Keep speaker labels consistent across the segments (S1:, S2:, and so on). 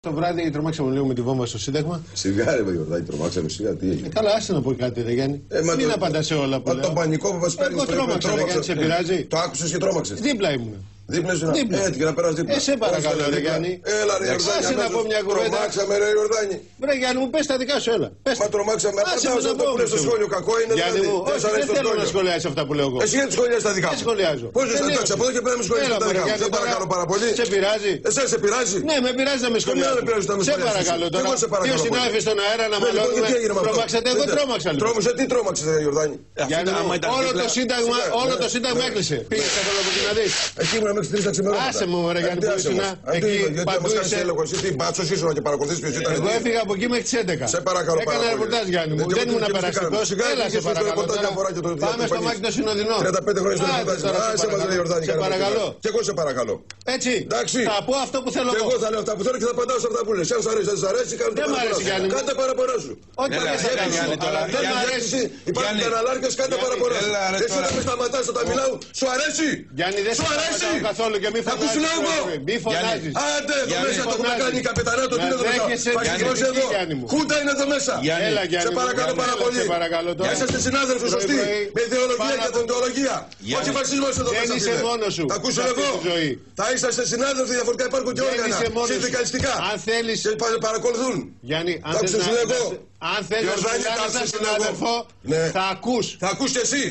S1: Το βράδυ τρομάξαμε λίγο με τη βόμβα στο Σύνταγμα.
S2: Σιγά ρε Γιορδάκη, τρομάξαμε σιγά, τι έγινε.
S1: Καλά, άσε να πω κάτι, ρε Γιάννη. Μην απαντά σε όλα που λέω.
S2: Το πανικό που μας παίρνει.
S1: Εγώ τρόμαξα, ρε Γιάννη, σε πειράζει.
S2: Το άκουσες και τρόμαξες.
S1: Δίπλα ήμουν.
S2: Δίπλα ήσουν. Έτσι και να περάσει δίπλα.
S1: Σε παρακαλώ, ρε Γιάννη.
S2: Έλα ρε Γιορδάκη.
S1: Άσε να πω μια κουβέντα.
S2: Τρομάξαμε ρε Γιορδάκη.
S1: Ρε Γιάννη μου, πες τα δικά σου, έλα.
S2: Μα τρομάξαμε.
S1: Άσε
S2: Απαντάω σε αυτό που λες στο σχόλιο. Κακό είναι
S1: Γιάννη μου, όχι, δεν θέλω να σχολιάσεις αυτά που λέω εγώ.
S2: Εσύ γιατί σχολιάζεις τα δικά
S1: Δεν
S2: μου.
S1: σχολιάζω.
S2: Πώς δεν εντάξει, από εδώ και πέρα με σχολιάζεις τα δικά μου. Σε παρακαλώ πάρα πολύ.
S1: Σε πειράζει.
S2: Εσένα σε πειράζει.
S1: Ναι, με πειράζει να με σχολιάζεις. Σε παρακαλώ τώρα. Δύο συνάδελφοι στον αέρα να μαλώνουμε. Τρόμαξατε, εγώ τρόμαξα λίγο.
S2: Τρόμαξε, τι τρόμαξες ρε Γιορδάνη.
S1: Όλο το Σύνταγμα έκλεισε. Πήγες στα Πελοποννήσια να δεις.
S2: Εκεί ήμουν μέχρι 3 τα ξημερώματα.
S1: Άσε μου, ρε Γιάννη, που ήσουν. Εκεί παντού είσαι.
S2: Εσύ τι μπάτσος ήσουν και παρακολουθείς ποιος ήταν.
S1: Εγώ έφυγα από εκεί μέχρι τις 11.
S2: Σε παρακαλώ πάρα
S1: Έκανα
S2: πολύ.
S1: ρεπορτάζ, Γιάννη μου. Δεν ήμουν περαστικός. Έλα, σε παρακαλώ. Πάμε στο Μάκη το Συνοδεινό.
S2: 35 χρόνια στο ρεπορτάζ. Σε μας λέει Ιορδάνη.
S1: Σε παρακαλώ.
S2: Και εγώ σε παρακαλώ.
S1: Έτσι.
S2: Εντάξει.
S1: Θα πω αυτό που θέλω
S2: εγώ. Και εγώ θα λέω αυτά που θέλω και θα απαντάω σε αυτά που λες. Αν σ' αρέσει, δεν σ' αρέσει,
S1: δεν μ' αρέσει, Γιάννη μου.
S2: Κάντε παραπονά σου.
S1: Όχι, δεν θα κάνει, αλλά δεν μ' αρέσει.
S2: Υπάρχουν καναλάρχες, κάντε παραπονά σου. Εσύ να μην σταματάς όταν μιλάω. Σου αρέσει.
S1: Γιάννη, δεν σου αρέσει καθόλου και μη φωνάζεις. Μη φωνάζεις.
S2: Άντε, εδώ μέσα το έχουμε κάνει η καπετανάτο. Τι είναι εδώ μέσα. Φασισμός εδώ. Χούντα είναι εδώ μέσα. Σε παρακαλώ πάρα πολύ. Είσαστε συνάδελφοι σωστοί. Με ιδεολογία και ιδεολογία. Όχι φασισμός εδώ μέσα.
S1: Δεν είσαι μόνος σου.
S2: Θα ακούσω εγώ. Θα είσαστε συνάδελφοι, διαφορετικά υπάρχουν και όργανα. Συνδικαλιστικά.
S1: Αν θέλεις.
S2: Και παρακολουθούν.
S1: Γιάννη, αν θέλεις να μιλάς σαν συνάδελφο, θα ακούς.
S2: Θα ακούς και εσύ.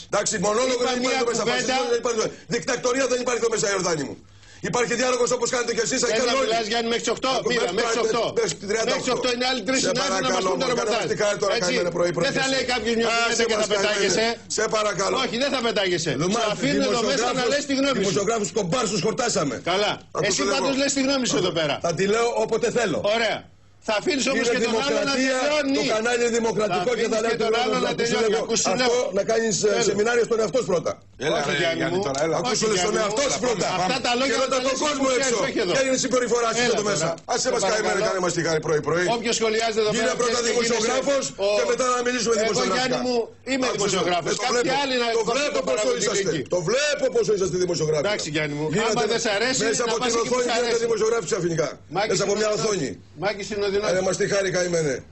S2: Εντάξει, μονόλογο δεν υπάρχει εδώ μέσα. Δικτακτορία δεν υπάρχει εδώ μέσα, Ιορδάνη μου. Υπάρχει διάλογος όπως κάνετε κι εσείς.
S1: Δεν θα μιλάς, Γιάννη, μέχρι τις 8. Μίλα, μέχρι τις 8. Μέχρι τις 8 είναι άλλοι 3 συνάδελφοι να μας πούν το ρεπορτάζ. Δεν θα λέει κάποιος μια κουβέντα και θα πετάγεσαι.
S2: Σε παρακαλώ.
S1: Όχι, δεν θα πετάγεσαι. Σε αφήνω εδώ μέσα να λες τη γνώμη σου.
S2: Δημοσιογράφους κομπάρσους χορτάσαμε.
S1: Καλά. Εσύ πάντως λες τη γνώμη σου εδώ πέρα.
S2: Θα τη λέω όποτε θέλω.
S1: Ωραία. Θα αφήνεις όμως και τον άλλο να τελειώνει.
S2: Το κανάλι είναι δημοκρατικό και θα λέει
S1: τον άλλο να τελειώνει.
S2: Αυτό να κάνεις σεμινάρια στον εαυτό σου πρώτα.
S1: Όχι, Γιάννη μου.
S2: Ακούσου στον εαυτό σου πρώτα.
S1: Αυτά τα λόγια
S2: και μετά τον κόσμο έξω. Και είναι η συμπεριφορά σου εδώ μέσα. Ας σε μας καημένα, κάνε μας τη χάρη πρωί-πρωί.
S1: Όποιος σχολιάζεται εδώ πέρα.
S2: Γίνε πρώτα δημοσιογράφος και μετά να μιλήσουμε δημοσιογραφικά.
S1: Εγώ, Γιάννη μου, είμαι δημοσιογράφος. Κάποιοι άλλοι να
S2: το βλέπω πόσο είσαστε. Το βλέπω πόσο είσαστε δημοσιογράφοι.
S1: Εντάξει, Γιάννη μου. Άμα δεν σ' αρέσει,
S2: μέσα από την οθόνη γίνετε δημοσιογράφοι ξαφνικά. Μέσα από μια οθόνη.
S1: Μάκη Συνοδεινό.
S2: Μας τη χάρη καημένε.